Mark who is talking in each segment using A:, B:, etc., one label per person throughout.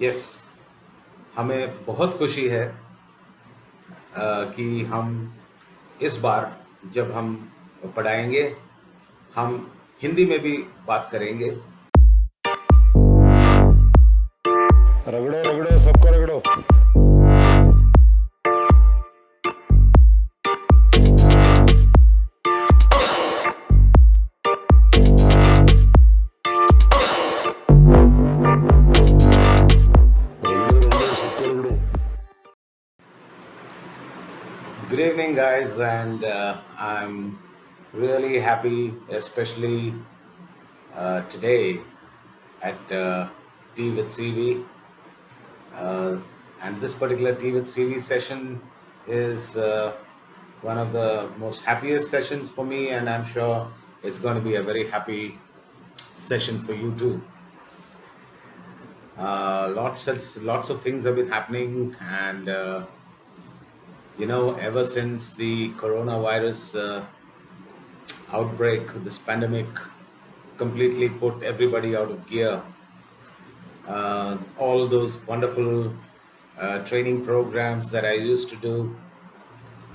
A: Yes, हमें बहुत खुशी है कि हम इस बार जब हम पढ़ाएंगे, हम हिंदी में भी बात करेंगे।
B: रगड़ो रगड़ो सबको रगड़ो।
A: Good evening, guys, and I'm really happy, especially today at Tea with CV. Uh, and this particular Tea with CV session is one of the most happiest sessions for me, and I'm sure it's going to be a very happy session for you too. Lots of things have been happening, and ever since the coronavirus outbreak, this pandemic completely put everybody out of gear. All those wonderful training programs that I used to do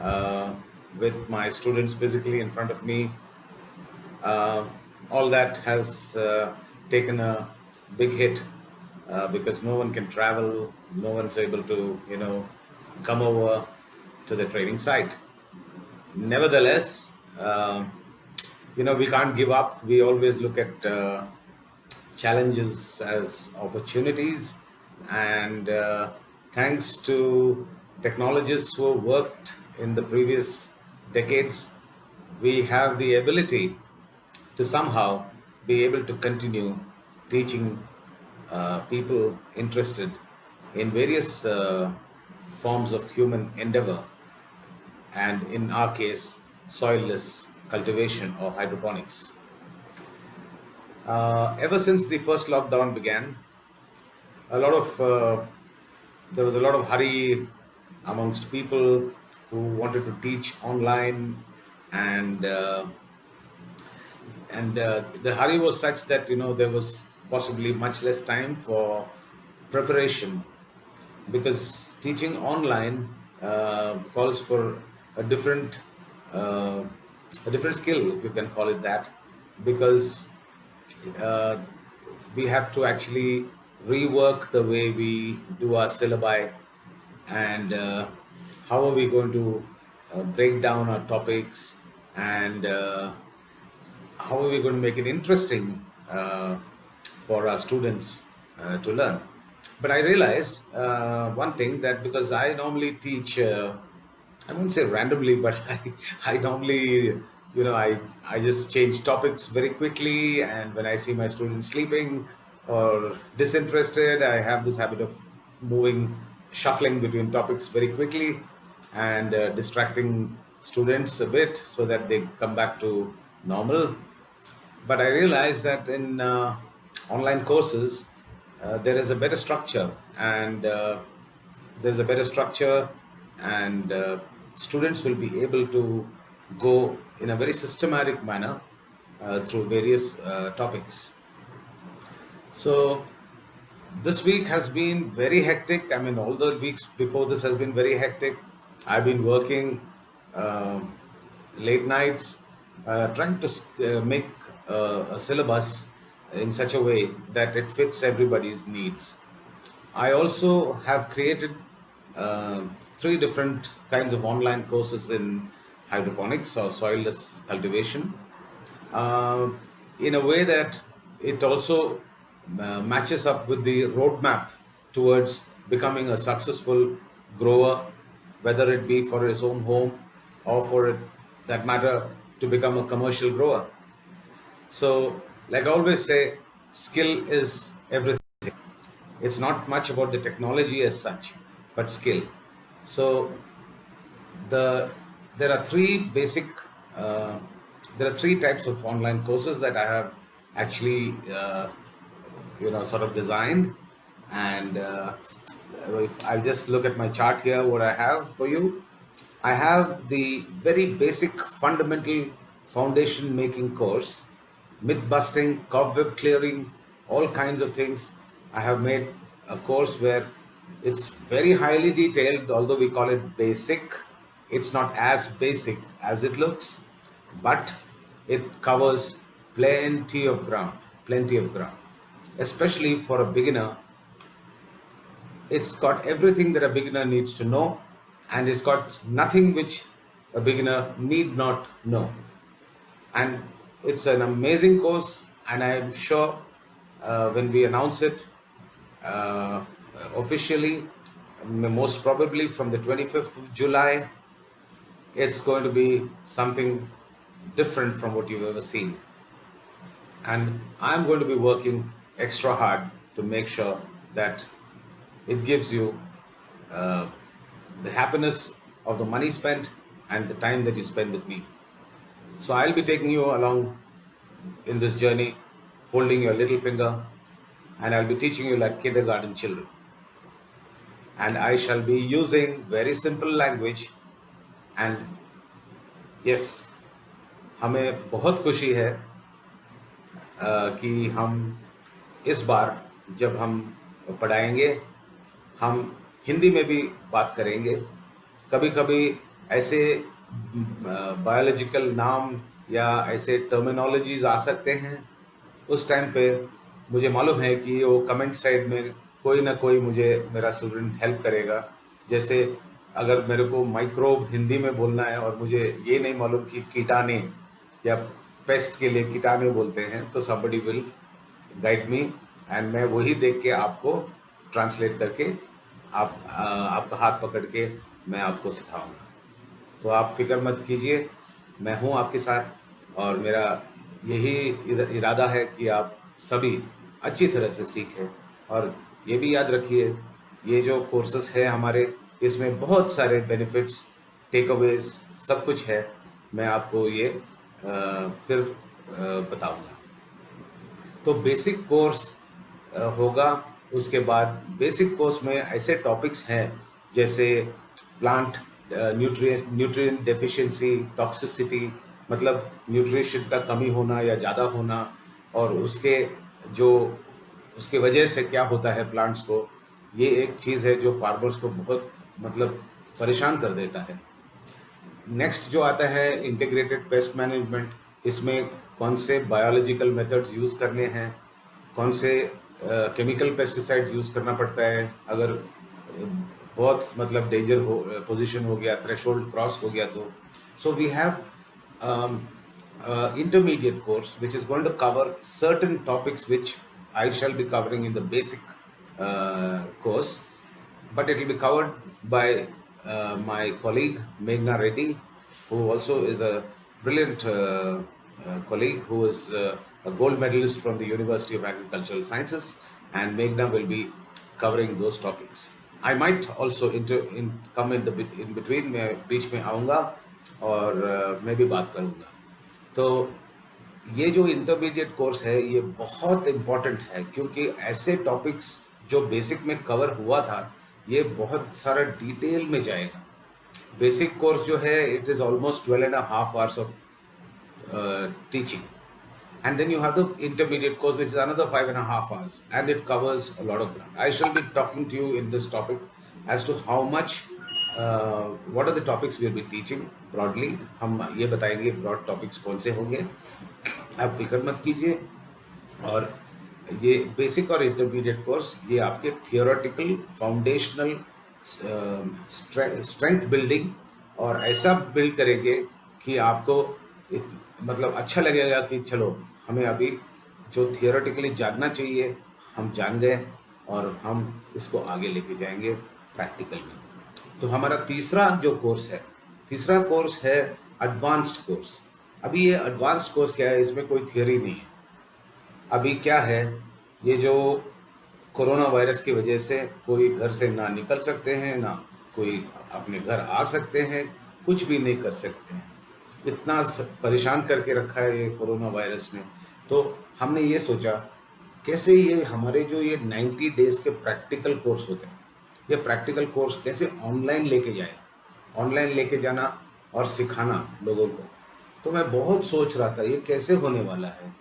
A: uh, with my students physically in front of me, uh, all that has taken a big hit because no one can travel, no one's able to, come over to the training site. Nevertheless, we can't give up. We always look at challenges as opportunities, and thanks to technologists who worked in the previous decades, we have the ability to somehow be able to continue teaching people interested in various forms of human endeavor, and in our case, soilless cultivation or hydroponics. Ever since the first lockdown began, a lot of there was a lot of hurry amongst people who wanted to teach online, and the hurry was such that there was possibly much less time for preparation, because teaching online calls for a different uh, a different skill, if you can call it that, because uh, we have to actually rework the way we do our syllabi, and how are we going to break down our topics, and how are we going to make it interesting for our students to learn. But I realized one thing, that because I normally teach, I won't say randomly, but I normally, I just change topics very quickly. And when I see my students sleeping or disinterested, I have this habit of shuffling between topics very quickly, and distracting students a bit so that they come back to normal. But I realized that in online courses, there is a better structure, and there's a better structure, and students will be able to go in a very systematic manner through various topics. So this week has been very hectic. I mean, all the weeks before this has been very hectic. I've been working um late nights, trying to make a syllabus in such a way that it fits everybody's needs. I also have created uh, three different kinds of online courses in hydroponics or soilless cultivation, uh, in a way that it also matches up with the roadmap towards becoming a successful grower, whether it be for his own home or for that matter to become a commercial grower. So, like I always say, skill is everything. It's not much about the technology as such, but skill. So, the there are three basic uh, there are three types of online courses that I have actually sort of designed, and if I just look at my chart here, what I have for you, I have the very basic fundamental foundation making course, myth busting, cobweb clearing, all kinds of things I have made a course where it's very highly detailed, although we call it basic. It's not as basic as it looks, but it covers plenty of ground, especially for a beginner. It's got everything that a beginner needs to know, and it's got nothing which a beginner need not know. And it's an amazing course, and I'm sure when we announce it uh, officially, most probably from the 25th of July, it's going to be something different from what you've ever seen. And I'm going to be working extra hard to make sure that it gives you uh, the happiness of the money spent and the time that you spend with me. So I'll be taking you along in this journey, holding your little finger, and I'll be teaching you like kindergarten children. And I shall be using very simple language. And yes, हमें बहुत खुशी है कि हम इस बार जब हम पढ़ाएंगे, हम हिंदी में भी बात करेंगे. कभी कभी ऐसे बायोलॉजिकल नाम या ऐसे टर्मिनोलॉजीज आ सकते हैं. उस टाइम पे मुझे मालूम है कि वो कमेंट साइड में कोई ना कोई मुझे मेरा स्टूडेंट हेल्प करेगा. जैसे अगर मेरे को माइक्रोब हिंदी में बोलना है और मुझे ये नहीं मालूम कि कीटाणु या पेस्ट के लिए कीटाणु बोलते हैं, तो somebody will guide me, and मैं वही देख के आपको ट्रांसलेट करके आपका हाथ पकड़ के मैं आपको सिखाऊंगा. तो आप फिक्र मत कीजिए, मैं हूँ आपके साथ, और मेरा यही इरादा है कि आप सभी अच्छी तरह से सीखें. और ये भी याद रखिए, ये जो कोर्सेस है हमारे, इसमें बहुत सारे बेनिफिट्स, टेक अवेज सब कुछ है. मैं आपको ये फिर बताऊंगा. तो बेसिक कोर्स होगा. उसके बाद बेसिक कोर्स में ऐसे टॉपिक्स हैं जैसे प्लांट न्यूट्रिएंट डेफिशिएंसी, टॉक्सिसिटी, मतलब न्यूट्रिशन का कमी होना या ज़्यादा होना, और उसके वजह से क्या होता है प्लांट्स को. ये एक चीज़ है जो फार्मर्स को बहुत मतलब परेशान कर देता है. नेक्स्ट जो आता है इंटीग्रेटेड पेस्ट मैनेजमेंट. इसमें कौन से बायोलॉजिकल मेथड्स यूज़ करने हैं, कौन से केमिकल पेस्टिसाइड्स यूज़ करना पड़ता है अगर बहुत मतलब डेंजर पोजीशन हो गया, थ्रेशोल्ड क्रॉस हो गया तो. So we have intermediate course which is going to cover certain topics which I shall be covering in the basic course, but it will be covered by my colleague Meghna Reddy, who also is a brilliant colleague who is a gold medalist from the University of Agricultural Sciences, and Meghna will be covering those topics. I might also come in between, मैं बीच में आऊँगा और मैं भी बात करूँगा. तो ये जो इंटरमीडिएट कोर्स है ये बहुत इम्पॉर्टेंट है, क्योंकि ऐसे टॉपिक्स जो बेसिक में कवर हुआ था ये बहुत सारा डिटेल में जाएगा. बेसिक कोर्स जो है it is almost 12.5 hours of teaching, and then you have the intermediate course which is another 5.5 hours, and it covers a lot of ground. I shall be talking to you in this topic as to how much what are the topics we'll be teaching broadly. हम ये बताएंगे broad topics कौन से होंगे, आप फिक्र मत कीजिए. और ये बेसिक और इंटरमीडिएट कोर्स ये आपके थियोरेटिकल फाउंडेशनल स्ट्रेंथ बिल्डिंग और ऐसा बिल्ड करेंगे कि आपको मतलब अच्छा लगेगा कि चलो हमें अभी जो थियोरेटिकली जानना चाहिए हम जान गए, और हम इसको आगे लेके जाएंगे प्रैक्टिकल में. तो हमारा तीसरा कोर्स है एडवांस्ड कोर्स. अभी ये एडवांस्ड कोर्स क्या है, इसमें कोई थियोरी नहीं है. अभी क्या है, ये जो कोरोना वायरस की वजह से कोई घर से ना निकल सकते हैं, ना कोई अपने घर आ सकते हैं, कुछ भी नहीं कर सकते हैं. इतना परेशान करके रखा है ये कोरोना वायरस ने. तो हमने ये सोचा कैसे ये हमारे जो ये 90 डेज के प्रैक्टिकल कोर्स होते हैं, ये प्रैक्टिकल कोर्स कैसे ऑनलाइन लेके जाना और सिखाना लोगों को. तो मैं बहुत सोच रहा था ये कैसे होने वाला है.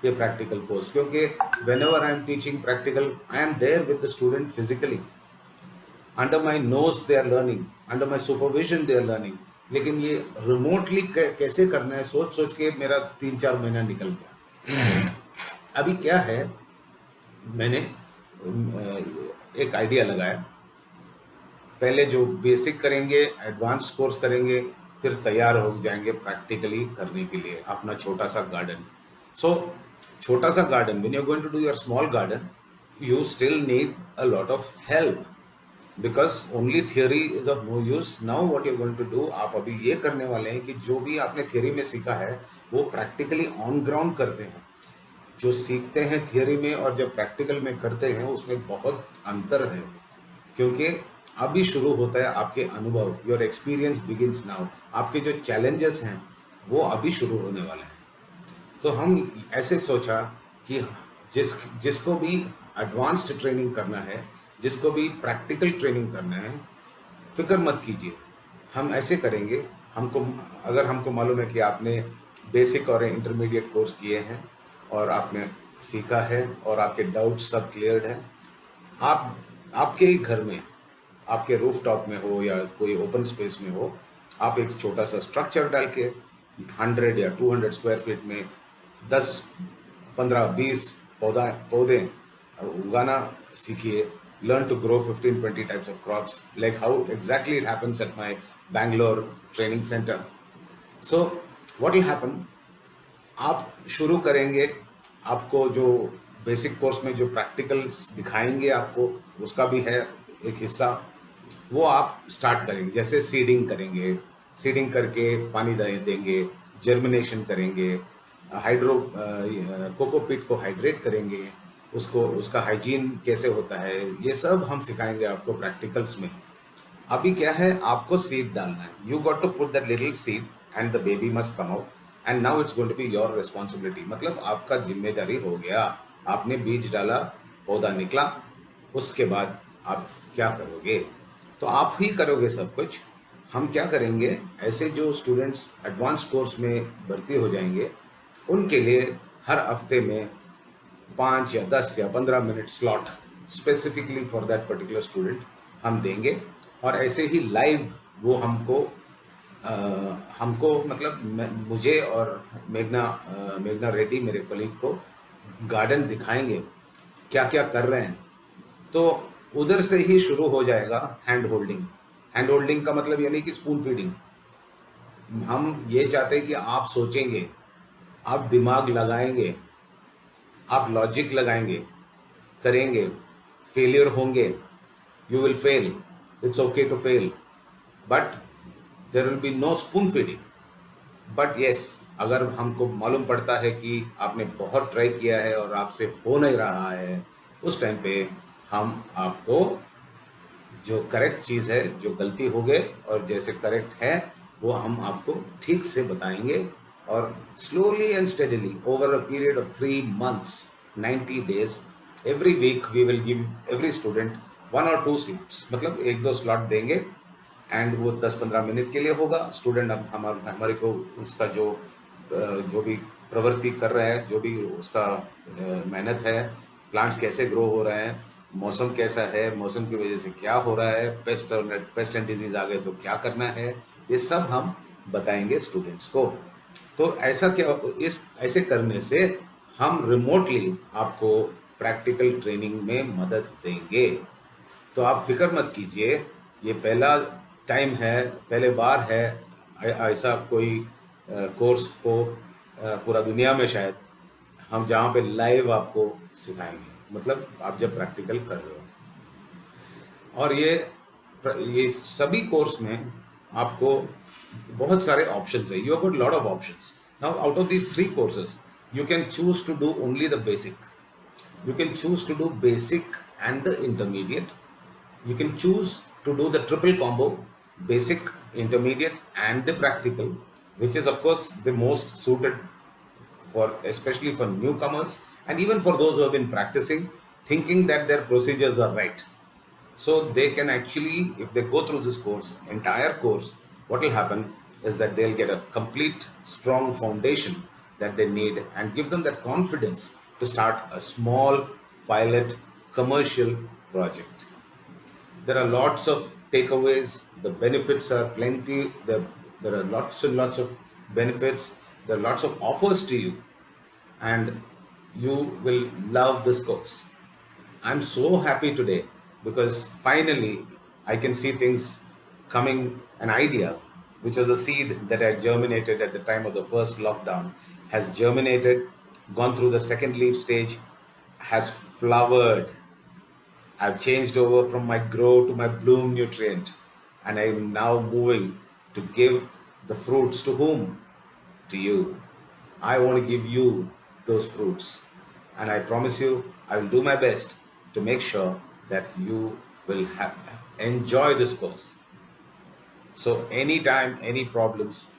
A: ये प्रैक्टिकल कोर्स, क्योंकि whenever I am teaching practical I am there with the student physically, under my nose they are learning, under my supervision they are learning. लेकिन ये रिमोटली कैसे करना है सोच सोच के मेरा 3-4 महीना निकल गया। अभी क्या है, मैंने एक आइडिया लगाया, पहले जो बेसिक करेंगे, एडवांस कोर्स करेंगे, फिर तैयार हो जाएंगे प्रैक्टिकली करने के लिए अपना छोटा सा गार्डन। सो छोटा सा garden, when you are going to do your small garden, you still need a lot of help, because only theory is of no use. Now what you are going to do, आप अभी ये करने वाले हैं कि जो भी आपने थियोरी में सीखा है वो प्रैक्टिकली ऑन ग्राउंड करते हैं। जो सीखते हैं थियोरी में और जब प्रैक्टिकल में करते हैं उसमें बहुत अंतर है, क्योंकि अभी शुरू होता है आपके अनुभव, योर एक्सपीरियंस बिगिंस नाउ। आपके जो चैलेंजेस हैं वो अभी शुरू होने वाले हैं। तो हम ऐसे सोचा कि जिसको भी एडवांस्ड ट्रेनिंग करना है, जिसको भी प्रैक्टिकल ट्रेनिंग करना है, फिक्र मत कीजिए, हम ऐसे करेंगे। अगर हमको मालूम है कि आपने बेसिक और इंटरमीडिएट कोर्स किए हैं और आपने सीखा है और आपके डाउट्स सब क्लियर्ड हैं, आप आपके ही घर में, आपके रूफ टॉप में हो या कोई ओपन स्पेस में हो, आप एक छोटा सा स्ट्रक्चर डाल के 100 या 200 स्क्वायर फीट में 10, 15, 20 पौधे उगाना सीखिए। Learn to grow 15-20 types of crops, like how exactly it happens at my Bangalore training centre. So what will happen, आप शुरू करेंगे, आपको जो बेसिक कोर्स में जो प्रैक्टिकल्स दिखाएंगे आपको, उसका भी है एक हिस्सा, वो आप स्टार्ट करेंगे। जैसे सीडिंग करेंगे, सीडिंग करके पानी देंगे, जर्मिनेशन करेंगे, कोकोपीट को हाइड्रेट करेंगे, उसको उसका हाइजीन कैसे होता है, ये सब हम सिखाएंगे आपको प्रैक्टिकल्स में। अभी क्या है, आपको सीड डालना है, you got to put that little seed and the baby must come out and now it's going to be your responsibility. मतलब आपका जिम्मेदारी हो गया, आपने बीज डाला, पौधा निकला, उसके बाद आप क्या करोगे, तो आप ही करोगे सब कुछ। हम क्या करेंगे, ऐसे जो स्टूडेंट्स एडवांस कोर्स में भर्ती हो जाएंगे उनके लिए हर हफ्ते में 5 या 10 या 15 minute slot specifically for that particular student हम देंगे। और ऐसे ही लाइव वो हमको मतलब मुझे और मेघना रेड्डी मेरे कलीग को गार्डन दिखाएंगे क्या क्या कर रहे हैं। तो उधर से ही शुरू हो जाएगा हैंड होल्डिंग। हैंड होल्डिंग का मतलब ये नहीं कि स्पून फीडिंग। हम ये चाहते हैं कि आप सोचेंगे, आप दिमाग लगाएंगे, आप लॉजिक लगाएंगे, करेंगे, फेलियर होंगे, you will fail, it's okay to fail, but there will be no spoon feeding. But yes, अगर हमको मालूम पड़ता है कि आपने बहुत ट्राई किया है और आपसे हो नहीं रहा है, उस टाइम पे हम आपको जो करेक्ट चीज़ है, जो गलती हो गए और जैसे करेक्ट है वो हम आपको ठीक से बताएंगे। और slowly and steadily over a period of 3 months, 90 days, every week we will give every student 1 or 2 slots, मतलब 1-2 स्लॉट देंगे एंड वो 10-15 मिनट के लिए होगा। स्टूडेंट हमारे को उसका जो भी प्रवृत्ति कर रहा है, जो भी उसका मेहनत है, प्लांट्स कैसे ग्रो हो रहे हैं, मौसम कैसा है, मौसम की वजह से क्या हो रहा है, पेस्ट एंड डिजीज आ गए तो क्या करना है, ये सब हम बताएंगे स्टूडेंट्स को। तो ऐसे करने से हम रिमोटली आपको प्रैक्टिकल ट्रेनिंग में मदद देंगे। तो आप फिक्र मत कीजिए, ये पहला टाइम है, पहले बार है ऐसा कोई कोर्स को पूरा दुनिया में शायद हम जहाँ पे लाइव आपको सिखाएंगे, मतलब आप जब प्रैक्टिकल कर रहे हो। और ये सभी कोर्स में आपको बहुत सारे ऑप्शंस है, you have got lot of options. Now out of these 3 courses you can choose to do only the basic, you can choose to do basic and the intermediate, you can choose to do the triple combo, basic, intermediate and the practical, which is of course the most suited for especially for newcomers and even for those who have been practicing, thinking that their procedures are right. So they can actually, if they go through this course, entire course, what will happen is that they'll get a complete strong foundation that they need and give them that confidence to start a small pilot commercial project. There are lots of takeaways. The benefits are plenty. There are lots and lots of benefits. There are lots of offers to you, and you will love this course. I'm so happy today because finally I can see things coming. An idea which was a seed that had germinated at the time of the first lockdown has germinated, gone through the second leaf stage, has flowered. I've changed over from my grow to my bloom nutrient, and I'm now moving to give the fruits to whom? To you. I want to give you those fruits, and I promise you, I will do my best to make sure that you will enjoy this course. So, anytime, any problems,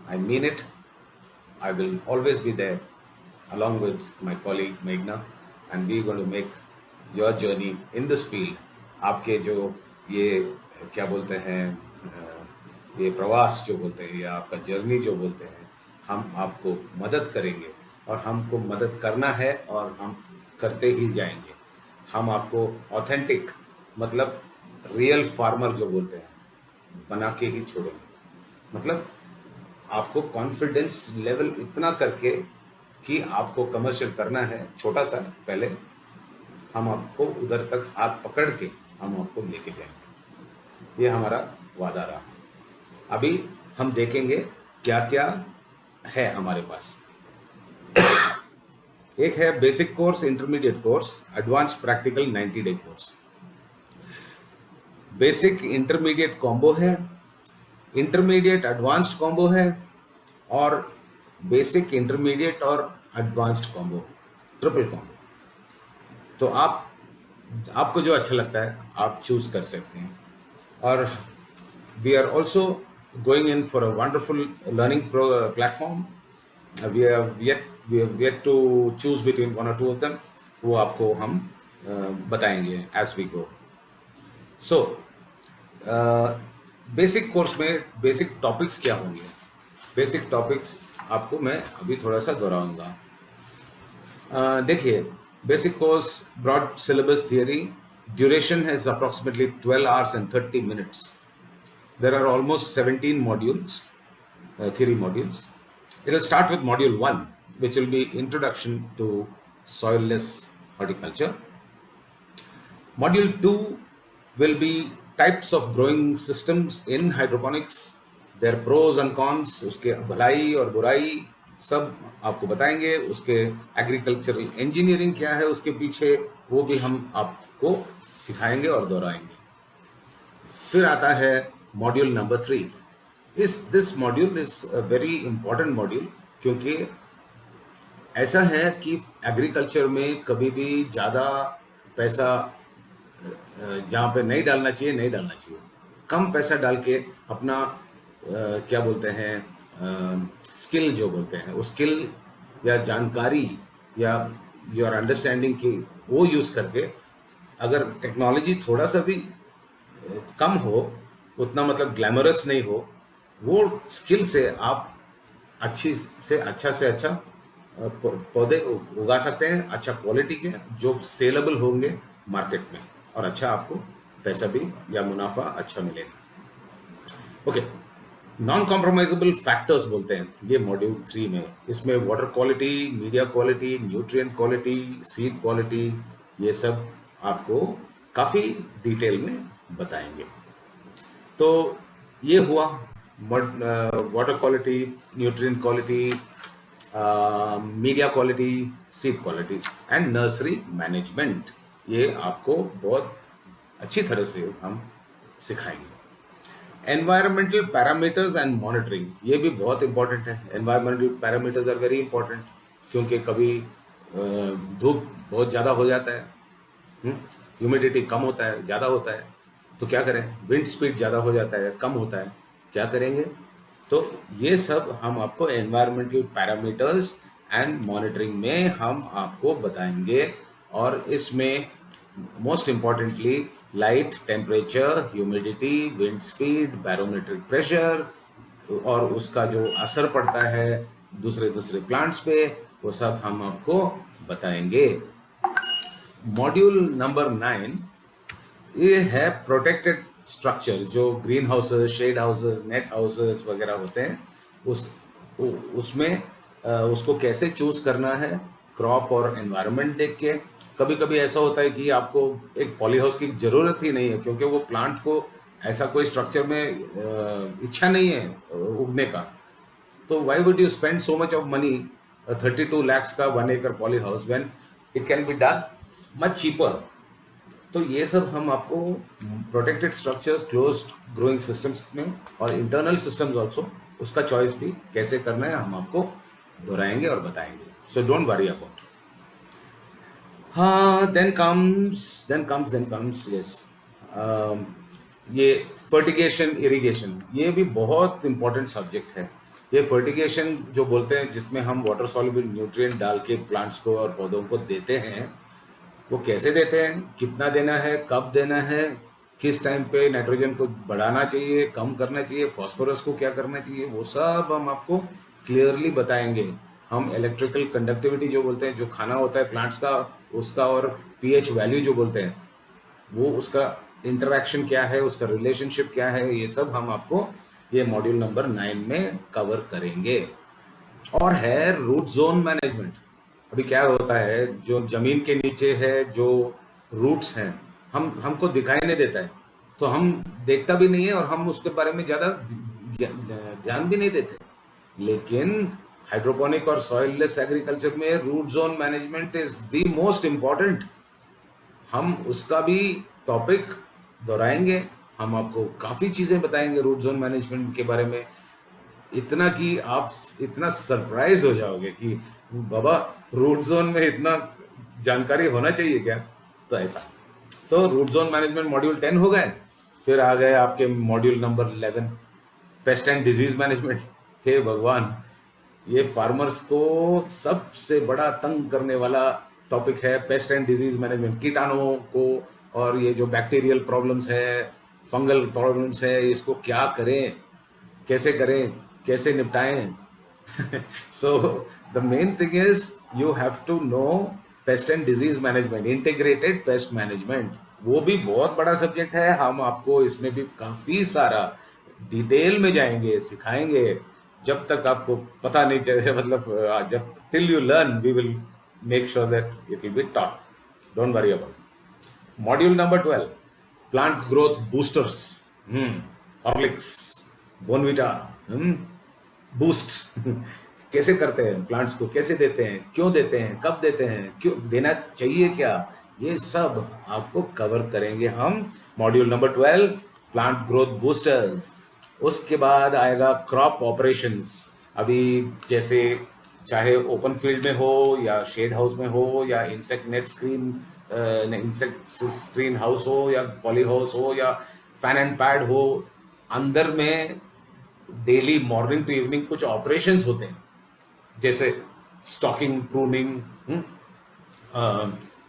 A: I mean it, I will always be there along with my colleague Meghna, and we're going to make your journey in this field. आपके जो ये क्या बोलते हैं ये प्रवास जो बोलते हैं या आपका जर्नी जो बोलते हैं, हम आपको मदद करेंगे और हमको मदद करना है और हम करते ही जाएंगे. हम आपको ऑथेंटिक मतलब रियल फार्मर जो बोलते हैं बना के ही छोड़ेंगे. मतलब आपको कॉन्फिडेंस लेवल इतना करके कि आपको कमर्शियल करना है छोटा सा, पहले हम आपको उधर तक हाथ पकड़ के हम आपको लेके जाएंगे. ये हमारा वादा रहा. अभी हम देखेंगे क्या क्या है हमारे पास. एक है basic course, intermediate course, advance practical 90 day course. Basic intermediate combo है, इंटरमीडिएट एडवांस्ड कॉम्बो है, और बेसिक इंटरमीडिएट और एडवांस्ड कॉम्बो, ट्रिपल कॉम्बो. तो आपको जो अच्छा लगता है आप चूज कर सकते हैं. और we are also going in for a wonderful learning platform. We have yet to choose between one or two of them. वो आपको हम बताएंगे as we go. So basic course में बेसिक टॉपिक्स क्या होंगे? बेसिक टॉपिक्स आपको मैं अभी थोड़ा सा दोहराऊंगा. देखिए, basic course broad syllabus theory, duration है approximately 12 hours and 30 minutes. There are almost 17 modules, theory modules. It will start with module 1, which will be introduction to soilless horticulture. Module 2 will be types of growing systems in hydroponics, their pros and cons, उसके भलाई और बुराई सब आपको बताएंगे. उसके agricultural engineering क्या है उसके पीछे, वो भी हम आपको सिखाएंगे और दोहराएंगे. फिर आता है module number 3. This module is a very important module, क्योंकि ऐसा है कि एग्रीकल्चर में कभी भी ज़्यादा पैसा जहाँ पे नहीं डालना चाहिए. कम पैसा डाल के अपना क्या बोलते हैं स्किल जो बोलते हैं, वो स्किल या जानकारी या योर अंडरस्टैंडिंग की वो यूज़ करके, अगर टेक्नोलॉजी थोड़ा सा भी कम हो, उतना मतलब ग्लैमरस नहीं हो, वो स्किल से आप अच्छा पौधे उगा सकते हैं, अच्छा क्वालिटी के जो सेलेबल होंगे मार्केट में, और अच्छा आपको पैसा भी या मुनाफा अच्छा मिलेगा. ओके, नॉन कॉम्प्रोमाइजेबल फैक्टर्स बोलते हैं ये मॉड्यूल 3 में. इसमें water quality, media quality, nutrient quality, seed quality, ये सब आपको काफ़ी डिटेल में बताएंगे. तो ये हुआ water quality, nutrient quality, media quality, seed quality and nursery management. ये आपको बहुत अच्छी तरह से हम सिखाएंगे. एनवायरमेंटल पैरामीटर्स एंड मॉनिटरिंग, ये भी बहुत इंपॉर्टेंट है. Environmental parameters are very important, क्योंकि कभी धूप बहुत ज़्यादा हो जाता है, ह्यूमिडिटी कम होता है, ज़्यादा होता है, तो क्या करें? विंड स्पीड ज़्यादा हो जाता है, कम होता है, क्या करेंगे? तो ये सब हम आपको एनवायरमेंटल पैरामीटर्स एंड मॉनिटरिंग में हम आपको बताएंगे. और इसमें most importantly light, temperature, humidity, wind speed, barometric pressure और उसका जो असर पड़ता है दूसरे दूसरे प्लांट्स पे, वो सब हम आपको बताएंगे। मॉड्यूल नंबर 9 ये है प्रोटेक्टेड स्ट्रक्चर, जो green houses, shade houses, net houses वगैरह होते हैं, उसमें उसको कैसे चूज करना है क्रॉप और एनवायरनमेंट देख के। कभी कभी ऐसा होता है कि आपको एक पॉली हाउस की जरूरत ही नहीं है, क्योंकि वो प्लांट को ऐसा कोई स्ट्रक्चर में इच्छा नहीं है उगने का, तो why would you spend so much of money, 32 lakhs का 1 acre poly house, when it can be done much cheaper? तो ये सब हम आपको protected structures, closed growing systems में और इंटरनल सिस्टम्स आल्सो, उसका चॉइस भी कैसे करना है हम आपको दोहराएंगे और बताएंगे। So don't worry about. हाँ, देन कम्स यस, ये फर्टिगेशन, इरिगेशन, ये भी बहुत इंपॉर्टेंट सब्जेक्ट है। ये फर्टिगेशन जो बोलते हैं, जिसमें हम वाटर सॉल्युबल न्यूट्रिएंट डाल के प्लांट्स को और पौधों को देते हैं, वो कैसे देते हैं, कितना देना है, कब देना है, किस टाइम पे नाइट्रोजन को बढ़ाना चाहिए, कम करना चाहिए, फास्फोरस को क्या करना चाहिए, वो सब हम आपको क्लियरली बताएंगे। हम इलेक्ट्रिकल कंडक्टिविटी जो बोलते हैं, जो खाना होता है प्लांट्स का, उसका, और पीएच वैल्यू जो बोलते हैं, वो उसका इंटरैक्शन क्या है, उसका रिलेशनशिप क्या है, ये सब हम आपको ये मॉड्यूल नंबर 9 में कवर करेंगे। और है रूट जोन मैनेजमेंट। अभी क्या होता है, जो जमीन के नीचे है, जो रूट्स हैं, हमको दिखाई नहीं देता है, तो हम देखता भी नहीं है और हम उसके बारे में ज़्यादा ध्यान भी नहीं देते। लेकिन हाइड्रोपोनिक और सॉइललेस एग्रीकल्चर में root zone management is the most important. हम उसका भी टॉपिक दोहराएंगे, हम आपको काफ़ी चीज़ें बताएंगे रूट जोन मैनेजमेंट के बारे में, इतना कि आप इतना सरप्राइज हो जाओगे कि बाबा, रूट जोन में इतना जानकारी होना चाहिए क्या। तो ऐसा, so root zone management module 10 हो गए। फिर आ गए आपके module number 11, pest and disease management. हे भगवान, ये फार्मर्स को सबसे बड़ा तंग करने वाला टॉपिक है, पेस्ट एंड डिजीज मैनेजमेंट। कीटाणुओं को और ये जो बैक्टीरियल प्रॉब्लम्स है, फंगल प्रॉब्लम्स है, इसको क्या करें, कैसे करें, कैसे निपटाएं। So the main thing is you have to know pest and disease management, integrated pest management। वो भी बहुत बड़ा सब्जेक्ट है, हम आपको इसमें भी काफी सारा डिटेल में जाएंगे, सिखाएंगे, जब तक आपको पता नहीं चले, मतलब जब till you learn we will make sure that it will be taught, don't worry about it। Module number 12, plant growth boosters, Horlicks, Bournvita, boost कैसे करते हैं, प्लांट्स को कैसे देते हैं, क्यों देते हैं, कब देते हैं, क्यों देना चाहिए, क्या, ये सब आपको कवर करेंगे हम module number 12, plant growth boosters. उसके बाद आएगा क्रॉप ऑपरेशंस। अभी जैसे चाहे ओपन फील्ड में हो या शेड हाउस में हो या इंसेक्ट स्क्रीन हाउस हो या पॉली हाउस हो या फैन एंड पैड हो, अंदर में डेली मॉर्निंग टू इवनिंग कुछ ऑपरेशंस होते हैं, जैसे staking, pruning,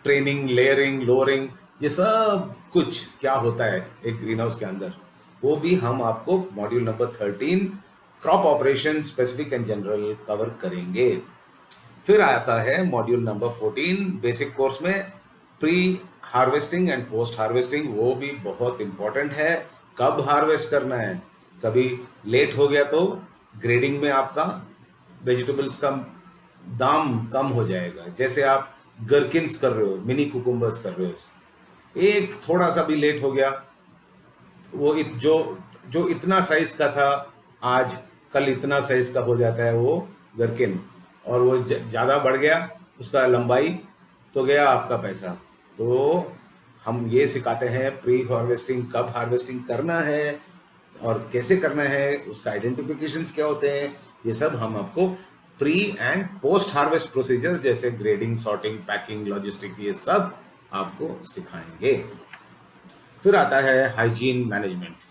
A: training, layering, lowering, ये सब कुछ क्या होता है एक ग्रीन हाउस के अंदर, वो भी हम आपको module number 13, crop operation specific and general, cover करेंगे। फिर आता है मॉड्यूल नंबर 14, बेसिक कोर्स में pre harvesting and post harvesting. वो भी बहुत इंपॉर्टेंट है, कब हार्वेस्ट करना है, कभी लेट हो गया तो ग्रेडिंग में आपका वेजिटेबल्स का दाम कम हो जाएगा। जैसे आप गर्किन्स कर रहे हो, मिनी कुकुम्बर्स कर रहे हो, एक थोड़ा सा भी लेट हो गया, वो जो इतना साइज का था आज कल इतना साइज का हो जाता है वो गर्किन, और वो ज़्यादा बढ़ गया उसका लंबाई, तो गया आपका पैसा। तो हम ये सिखाते हैं प्री हार्वेस्टिंग, कब हार्वेस्टिंग करना है और कैसे करना है, उसका आइडेंटिफिकेशंस क्या होते हैं, ये सब हम आपको pre and post harvest procedures जैसे ग्रेडिंग, सॉर्टिंग, पैकिंग, लॉजिस्टिक्स, ये सब आपको सिखाएंगे। फिर आता है हाइजीन मैनेजमेंट।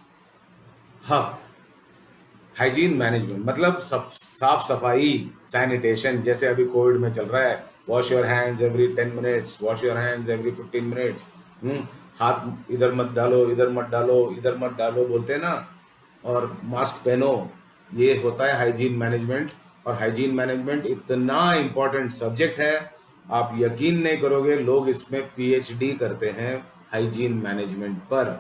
A: हाँ, हाइजीन मैनेजमेंट मतलब साफ सफाई, सैनिटेशन। जैसे अभी कोविड में चल रहा है, wash your hands every 10 minutes, wash your hands every 15 minutes, हाथ इधर मत डालो, इधर मत डालो, इधर मत डालो बोलते हैं ना, और मास्क पहनो, ये होता है हाइजीन मैनेजमेंट। और हाइजीन मैनेजमेंट इतना इम्पोर्टेंट सब्जेक्ट है, आप यकीन नहीं करोगे, लोग इसमें पीएचडी करते हैं हाइजीन मैनेजमेंट पर।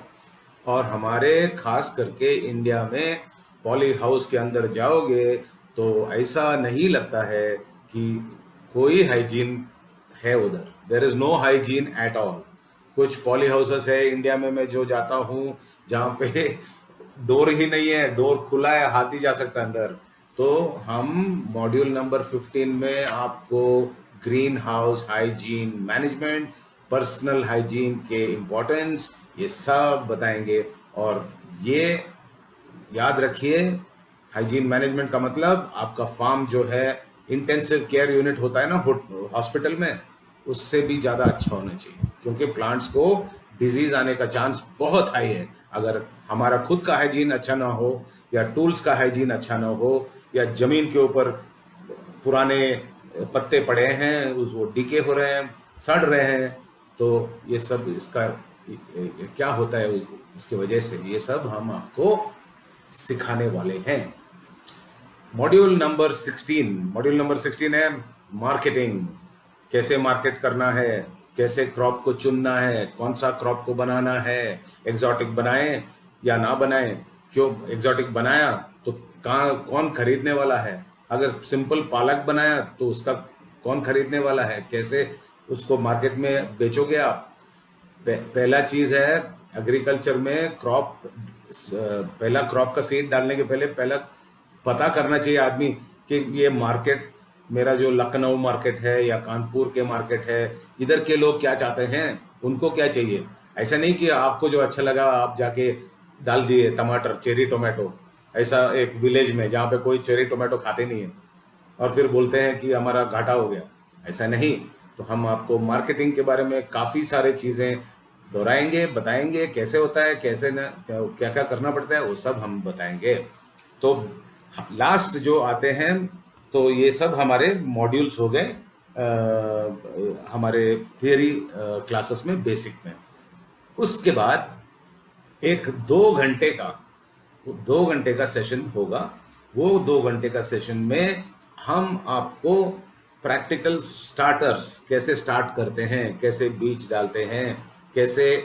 A: और हमारे खास करके इंडिया में पॉली हाउस के अंदर जाओगे तो ऐसा नहीं लगता है कि कोई हाइजीन है उधर। There is no hygiene at all. कुछ पॉली हाउसेस है इंडिया में, मैं जो जाता हूँ जहाँ पे डोर ही नहीं है, डोर खुला है, हाथी जा सकता है अंदर। तो हम मॉड्यूल नंबर 15 में आपको green house hygiene management, personal hygiene के इम्पोर्टेंस, ये सब बताएंगे। और ये याद रखिए, हाइजीन मैनेजमेंट का मतलब आपका फार्म जो है इंटेंसिव केयर यूनिट होता है ना हॉस्पिटल में, उससे भी ज़्यादा अच्छा होना चाहिए, क्योंकि प्लांट्स को डिजीज आने का चांस बहुत हाई है। अगर हमारा खुद का हाइजीन अच्छा ना हो, या टूल्स का हाइजीन अच्छा ना हो, या जमीन के ऊपर पुराने पत्ते पड़े हैं, वो डीके हो रहे हैं, सड़ रहे हैं, तो ये सब इसका क्या होता है उसकी वजह से, ये सब हम आपको सिखाने वाले हैं। मॉड्यूल नंबर 16 है मार्केटिंग। कैसे मार्केट करना है, कैसे क्रॉप को चुनना है, कौन सा क्रॉप को बनाना है, एग्जॉटिक बनाएं या ना बनाएं, क्यों एग्जॉटिक बनाया तो कहाँ कौन खरीदने वाला है, अगर सिंपल पालक बनाया तो उसका कौन खरीदने वाला है, कैसे उसको मार्केट में बेचोगे आप। पहला चीज है एग्रीकल्चर में क्रॉप, पहला क्रॉप का सीड डालने के पहला पता करना चाहिए आदमी कि ये मार्केट, मेरा जो लखनऊ मार्केट है या कानपुर के मार्केट है, इधर के लोग क्या चाहते हैं, उनको क्या चाहिए। ऐसा नहीं कि आपको जो अच्छा लगा आप जाके डाल दिए टमाटर, चेरी टोमेटो, ऐसा एक विलेज में जहाँ पे कोई चेरी टोमेटो खाते नहीं है, और फिर बोलते हैं कि हमारा घाटा हो गया। ऐसा नहीं। तो हम आपको मार्केटिंग के बारे में काफ़ी सारे चीज़ें दोहराएंगे, बताएंगे कैसे होता है, कैसे न क्या क्या करना पड़ता है, वो सब हम बताएंगे। तो लास्ट जो आते हैं, तो ये सब हमारे मॉड्यूल्स हो गए हमारे थियरी क्लासेस में, बेसिक में। उसके बाद एक 2 घंटे का सेशन होगा। वो 2 घंटे का सेशन में हम आपको प्रैक्टिकल स्टार्टर्स कैसे स्टार्ट करते हैं, कैसे बीज डालते हैं, कैसे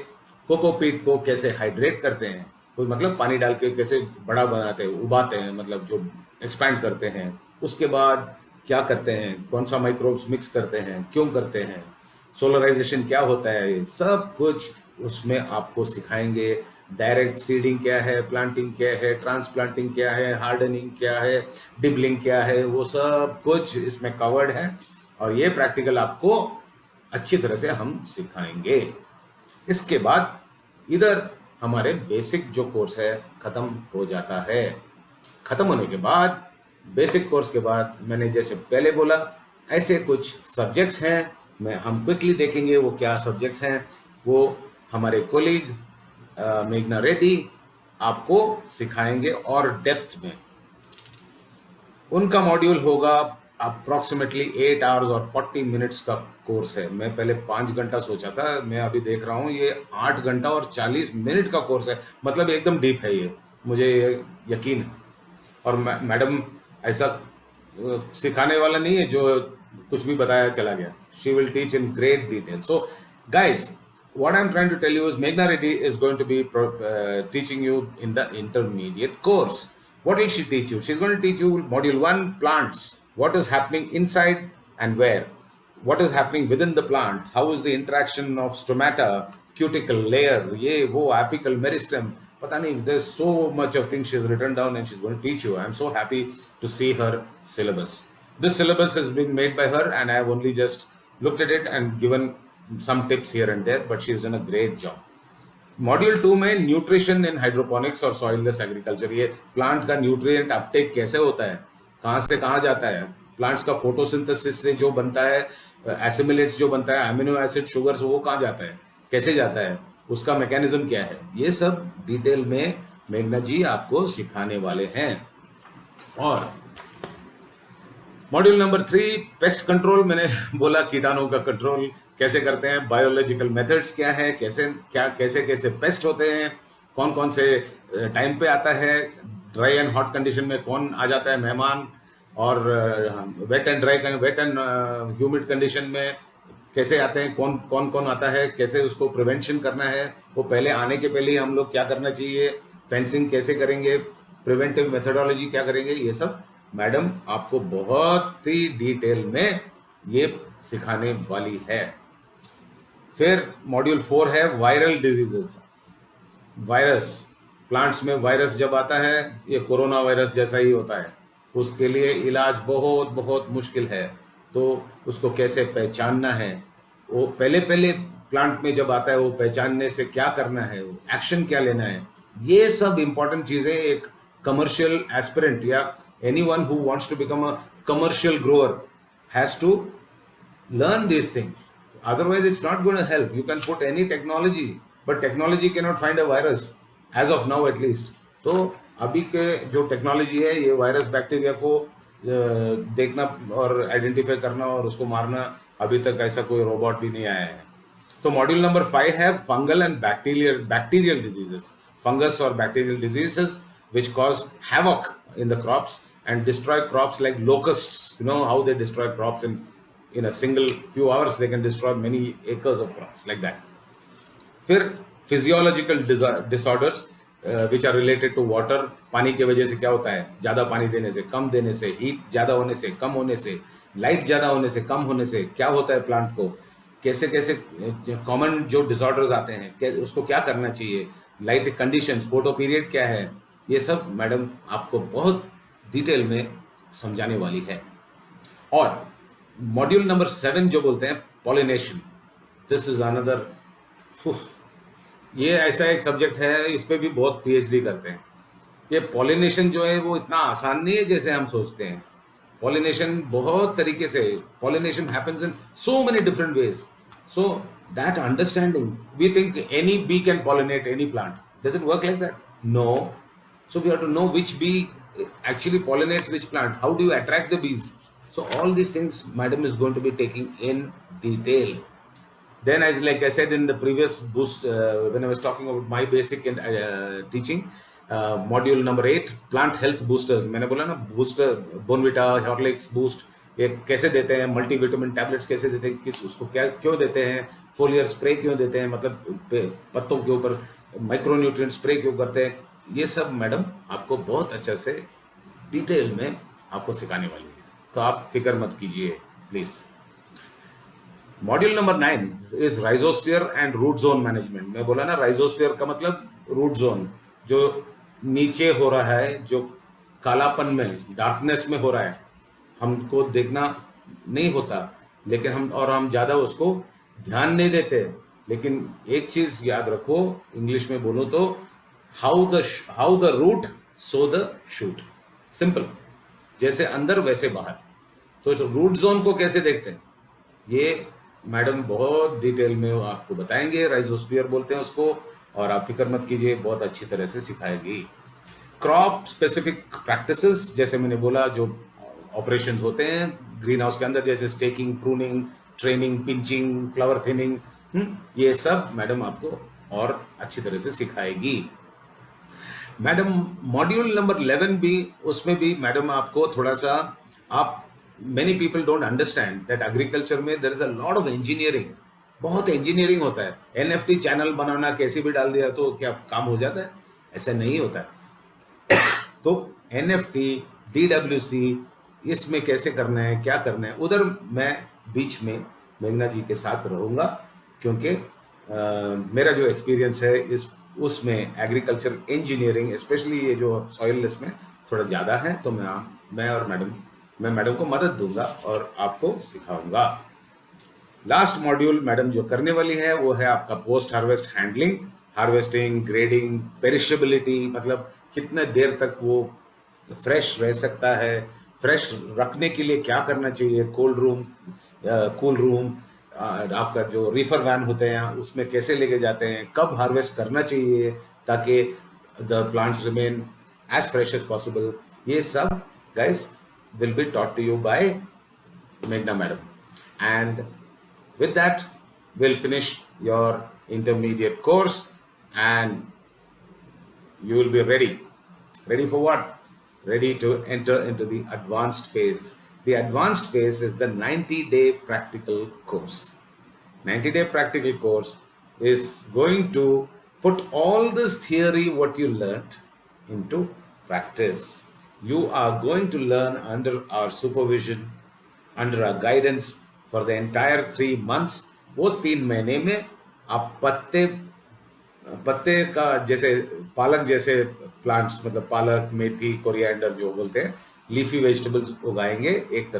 A: कोकोपीट को कैसे हाइड्रेट करते हैं, कोई मतलब पानी डाल के कैसे बड़ा बनाते हैं, उबाते हैं, मतलब जो एक्सपैंड करते हैं, उसके बाद क्या करते हैं, कौन सा माइक्रोब्स मिक्स करते हैं, क्यों करते हैं, सोलराइजेशन क्या होता है, ये सब कुछ उसमें आपको सिखाएंगे। डायरेक्ट सीडिंग क्या है, प्लांटिंग क्या है, ट्रांसप्लांटिंग क्या है, हार्डनिंग क्या है, डिबलिंग क्या है, वो सब कुछ इसमें कवर्ड है। और ये प्रैक्टिकल आपको अच्छी तरह से हम सिखाएंगे। इसके बाद इधर हमारे बेसिक जो कोर्स है ख़त्म हो जाता है। ख़त्म होने के बाद, बेसिक कोर्स के बाद, मैंने जैसे पहले बोला, ऐसे कुछ सब्जेक्ट्स हैं, हम क्विकली देखेंगे वो क्या सब्जेक्ट्स हैं। वो हमारे कोलीग मेघना रेड्डी आपको सिखाएंगे और डेप्थ में। उनका मॉड्यूल होगा अप्रॉक्सीमेटली 8 आवर्स और 40 मिनट्स का कोर्स है। मैं पहले 5 घंटा सोचा था, मैं अभी देख रहा हूँ ये 8 घंटा और 40 मिनट का कोर्स है। मतलब एकदम डीप है ये, मुझे यकीन है। और मैडम ऐसा सिखाने वाला नहीं है जो कुछ भी बताया चला गया। She will teach in great detail. So guys, what I'm trying to tell you is Meghna Reddy is going to be teaching you in the intermediate course. What will she teach you? She's going to teach you module 1, plants. What is happening inside and where? What is happening within the plant? How is the interaction of stomata, cuticle layer, ye wo apical meristem? Pata nahi, there's so much of things she's written down and she's going to teach you. I'm so happy to see her syllabus. This syllabus has been made by her and I have only just looked at it and given some tips here and there, but she's done a great job. Module 2 में nutrition in hydroponics और soilless agriculture, ये plant का nutrient Uptake कैसे होता है, कहाँ से कहाँ जाता है, प्लांट्स का फोटोसिंथेसिस से जो बनता है, एसिमिलेट्स जो बनता है, अमीनो एसिड, शुगर्स, वो कहाँ जाता है, कैसे जाता है, उसका मैकेनिज्म क्या है, ये सब डिटेल में मेघना जी आपको सिखाने वाले हैं। और मॉड्यूल नंबर 3, पेस्ट कंट्रोल। मैंने बोला कीटाणुओं का कंट्रोल कैसे करते हैं, बायोलॉजिकल मेथड्स क्या है, कैसे पेस्ट होते हैं, कौन कौन से टाइम पे आता है, ड्राई एंड हॉट कंडीशन में कौन आ जाता है मेहमान, और wet and dry wet and humid condition में कैसे आते हैं, कौन कौन कौन आता है, कैसे उसको प्रिवेंशन करना है, वो पहले आने के पहले ही हम लोग क्या करना चाहिए, फेंसिंग कैसे करेंगे, प्रिवेंटिव मेथडोलॉजी क्या करेंगे, ये सब मैडम आपको बहुत ही डिटेल में ये सिखाने वाली है। फिर मॉड्यूल 4 है वायरल डिजीजेस। वायरस, प्लांट्स में वायरस जब आता है, ये कोरोना वायरस जैसा ही होता है, उसके लिए इलाज बहुत बहुत मुश्किल है। तो उसको कैसे पहचानना है, वो पहले पहले प्लांट में जब आता है वो पहचानने से क्या करना है, वो एक्शन क्या लेना है, ये सब इंपॉर्टेंट चीजें एक कमर्शियल एस्पिरेंट या anyone who wants to become a commercial grower has to learn these things. Otherwise, it's not going to help. You can put any technology, but technology cannot find a virus, as of now at least. तो अभी के जो technology है, ये virus bacteria को देखना और identify करना और उसको मारना, अभी तक ऐसा कोई रोबोट भी नहीं आया है। तो मॉड्यूल नंबर 5 है fungal and bacterial diseases, fungus और bacterial diseases which cause havoc in the crops and destroy crops like locusts. You know how they destroy crops in a single few hours, they can destroy many acres of crops like that. फिर physiological disorders which are related to water. पानी की वजह से क्या होता है, ज़्यादा पानी देने से, कम देने से, हीट ज़्यादा होने से, कम होने से, लाइट ज़्यादा होने से, कम होने से क्या होता है प्लांट को, कैसे कैसे कॉमन जो डिसऑर्डर्स आते हैं, उसको क्या करना चाहिए, लाइट कंडीशंस, फोटो पीरियड क्या है, ये सब मैडम आपको बहुत डिटेल में समझाने वाली है। और मॉड्यूल नंबर 7 जो बोलते हैं पॉलिनेशन, दिस इज अनदर, ये ऐसा एक सब्जेक्ट है, इस पे भी बहुत पीएचडी करते हैं। ये पॉलिनेशन जो है वो इतना आसान नहीं है जैसे हम सोचते हैं। पॉलिनेशन बहुत तरीके से, pollination happens in so many different ways, so that understanding, we think any bee can pollinate any plant, does it work like that? No. So we have to know which bee actually pollinates which plant. How do you attract the bees? So all these things, madam is going to be taking in detail. Then, as like I said in the previous boost, when I was talking about my basic and teaching, module number 8, plant health boosters. मैंने बोला ना booster, Bonvita, Horlicks, Boost, ये कैसे देते हैं, multivitamin tablets कैसे देते हैं, किस उसको क्या क्यों देते हैं, फोलियर स्प्रे क्यों देते हैं, मतलब पत्तों के ऊपर माइक्रोन्यूट्रिएंट स्प्रे क्यों करते हैं, ये सब मैडम आपको बहुत अच्छे से डिटेल में आपको सिखाने वाली है। तो आप फिक्र मत कीजिए please. Module number 9 is rhizosphere and root zone management. मैं बोला ना, राइजोस्फीयर का मतलब रूट जोन, जो नीचे हो रहा है, जो कालापन में, डार्कनेस में हो रहा है, हमको देखना नहीं होता, लेकिन हम ज़्यादा उसको ध्यान नहीं देते। लेकिन एक चीज़ याद रखो, इंग्लिश में बोलूँ तो how the root so the shoot, simple, जैसे अंदर वैसे बाहर। तो रूट जोन को कैसे देखते हैं, ये मैडम बहुत डिटेल में आपको बताएंगे, राइजोस्फीयर बोलते हैं उसको, और आप फिक्र मत कीजिए, बहुत अच्छी तरह से सिखाएगी। क्रॉप स्पेसिफिक प्रैक्टिसेस, जैसे मैंने बोला, जो ऑपरेशंस होते हैं ग्रीन हाउस के अंदर, जैसे staking, pruning, training, pinching, flower thinning, ये सब मैडम आपको और अच्छी तरह से सिखाएगी। मैडम मॉड्यूल नंबर 11 भी, उसमें भी मैडम आपको थोड़ा सा, आप many people don't understand that agriculture में there is a lot of engineering, बहुत इंजीनियरिंग होता है। एनएफटी चैनल बनाना, कैसे भी डाल दिया तो क्या काम हो जाता है, ऐसा नहीं होता है। तो एनएफटी, डीडब्ल्यूसी, इसमें कैसे करना है, क्या करना है, उधर मैं बीच में मेघना जी के साथ रहूँगा, क्योंकि मेरा जो एक्सपीरियंस है इस उसमें एग्रीकल्चर इंजीनियरिंग, स्पेशली ये जो सॉइललेस में थोड़ा ज़्यादा है, तो मैं मैडम को मदद दूंगा और आपको सिखाऊंगा। लास्ट मॉड्यूल मैडम जो करने वाली है वो है आपका post harvest handling, harvesting, grading, perishability, मतलब कितने देर तक वो फ्रेश रह सकता है, फ्रेश रखने के लिए क्या करना चाहिए, कोल्ड रूम, कूल रूम, आपका जो रीफर वैन होते हैं उसमें कैसे लेके जाते हैं, कब हार्वेस्ट करना चाहिए ताकि the plants remain as fresh as possible, ये सब guys will be taught to you by Meghna madam. And with that, we'll finish your intermediate course and you will be ready. Ready for what? ready to enter into the advanced phase. The advanced phase is the 90-day practical course. 90-day practical course is going to put all this theory, what you learnt, into practice. You are going to learn under our supervision, under our guidance for the entire 3 months. वो 3 महीने में आप पत्ते पत्ते का जैसे पालक जैसे प्लांट्स, मतलब पालक, मेथी, कोरिएंडर जो बोलते हैं, लीफी वेजिटेबल्स उगाएंगे। एक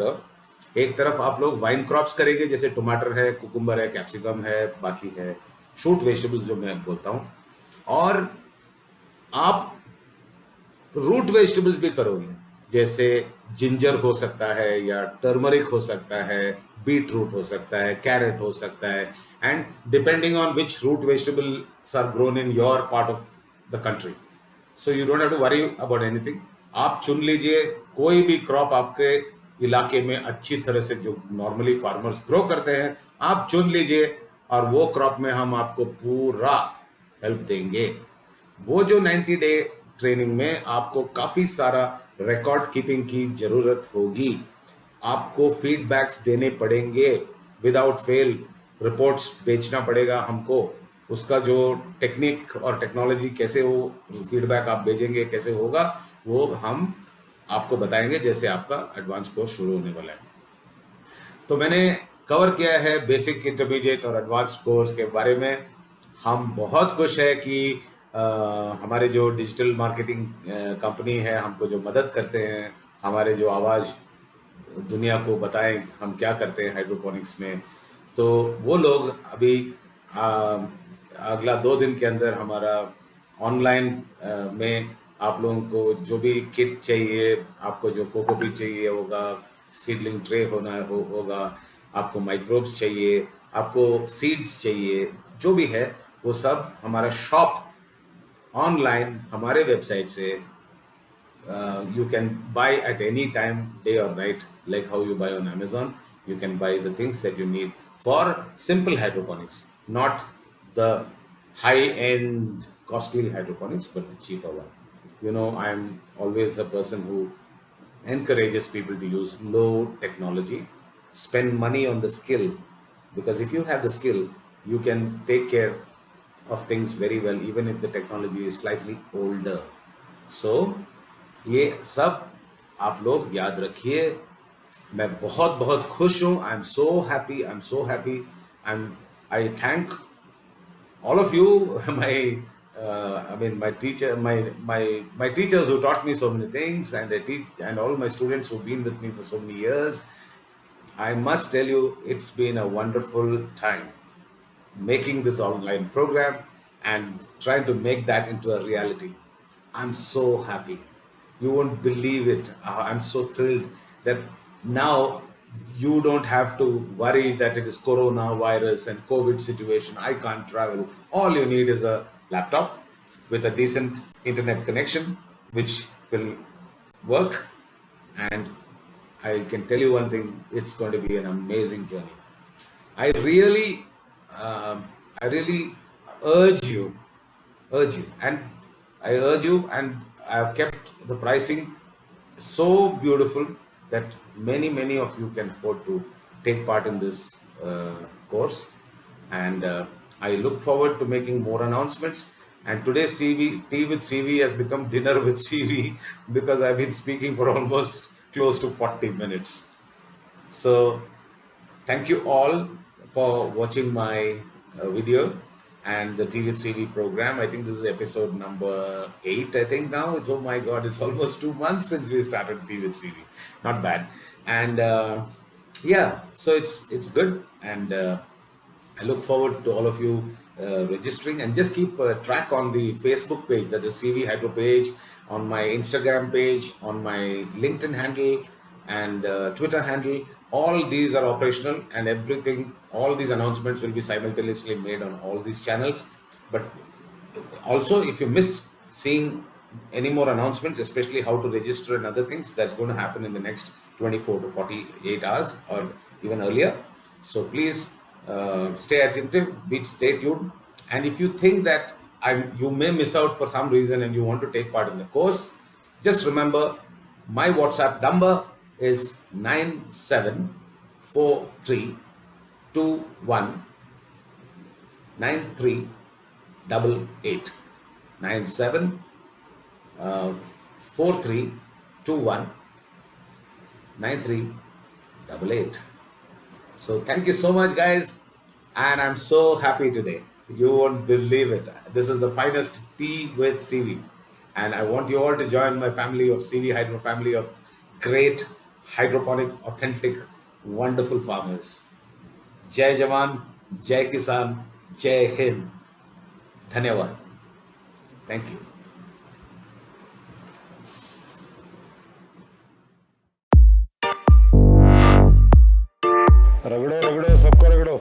A: तरफ आप लोग वाइन क्रॉप्स करेंगे, जैसे टमाटर है, कुकुम्बर है, कैप्सिकम है, बाकी है शूट वेजिटेबल्स जो मैं बोलता हूँ। और आप रूट वेजिटेबल्स भी करोगे, जैसे जिंजर हो सकता है, या टर्मरिक हो सकता है, बीट रूट हो सकता है, कैरेट हो सकता है, and depending on which root vegetables are grown in your part of the country, so you don't have to worry about anything. आप चुन लीजिए कोई भी क्रॉप आपके इलाके में अच्छी तरह से जो नॉर्मली फार्मर्स ग्रो करते हैं, आप चुन लीजिए, और वो क्रॉप में हम आपको पूरा हेल्प देंगे। वो जो 90 डे ट्रेनिंग में आपको काफी सारा रिकॉर्ड कीपिंग की जरूरत होगी, आपको फीडबैक्स देने पड़ेंगे विदाउट फेल, रिपोर्ट्स बेचना पड़ेगा हमको। उसका जो टेक्निक और टेक्नोलॉजी कैसे वो फीडबैक आप भेजेंगे, कैसे होगा, वो हम आपको बताएंगे जैसे आपका एडवांस कोर्स शुरू होने वाला है। तो मैंने कवर किया है बेसिक, इंटरमीडिएट और एडवांस कोर्स के बारे में। हम बहुत खुश है कि हमारे जो डिजिटल मार्केटिंग कंपनी है हमको जो मदद करते हैं, हमारे जो आवाज़ दुनिया को बताएं हम क्या करते हैं हाइड्रोपोनिक्स में, तो वो लोग अभी अगला 2 दिन के अंदर हमारा ऑनलाइन में आप लोगों को जो भी किट चाहिए, आपको जो कोकोपीट चाहिए होगा, सीडलिंग ट्रे होगा, आपको माइक्रोब्स चाहिए, आपको सीड्स चाहिए, जो भी है वो सब हमारा शॉप ऑनलाइन हमारे वेबसाइट से you can buy at any time, day or night, like how you buy on Amazon. You can buy the things that you need for simple hydroponics, not the high-end costly hydroponics, but the cheaper one. You know, I'm always a person who encourages people to use low technology, spend money on the skill, because if you have the skill, you can take care of things very well, even if the technology is slightly older. So ये सब आप लोग याद रखिए। मैं बहुत बहुत खुश हूँ। I am so happy, I thank all of you, my teachers who taught me so many things, and all my students who've been with me for so many years. I must tell you, it's been a wonderful time making this online program and trying to make that into a reality. I'm so happy. You won't believe it. I'm so thrilled that now you don't have to worry that it is coronavirus and COVID situation. I can't travel. All you need is a laptop with a decent internet connection, which will work. And I can tell you one thing, it's going to be an amazing journey. I really urge you, and I have kept the pricing so beautiful that many of you can afford to take part in this course. And I look forward to making more announcements. And today's Tea with CV has become Dinner with CV, because I've been speaking for almost close to 40 minutes. So thank you all for watching my video and the Tea with CV program. I think this is episode number 8. I think now it's, oh my God, it's almost 2 months since we started Tea with CV. Not bad. And yeah, so it's good. And I look forward to all of you registering, and just keep track on the Facebook page, that is CV Hydro page, on my Instagram page, on my LinkedIn handle, and Twitter handle. All these are operational, and everything, all these announcements will be simultaneously made on all these channels. But also, if you miss seeing any more announcements, especially how to register and other things, that's going to happen in the next 24 to 48 hours or even earlier. So please stay attentive, stay tuned. And if you think that you may miss out for some reason and you want to take part in the course, just remember My WhatsApp number is 9743219388. 97 43219388. So thank you so much, guys, and I'm so happy today. You won't believe it. This is the finest tea with CV, and I want you all to join my family of CV Hydro family of great hydroponic, authentic, wonderful farmers. Jai Jawan, Jai Kisan, Jai Hind. Dhanyawad. Thank you.
B: रगड़ो रगड़ो सबको रगड़ो।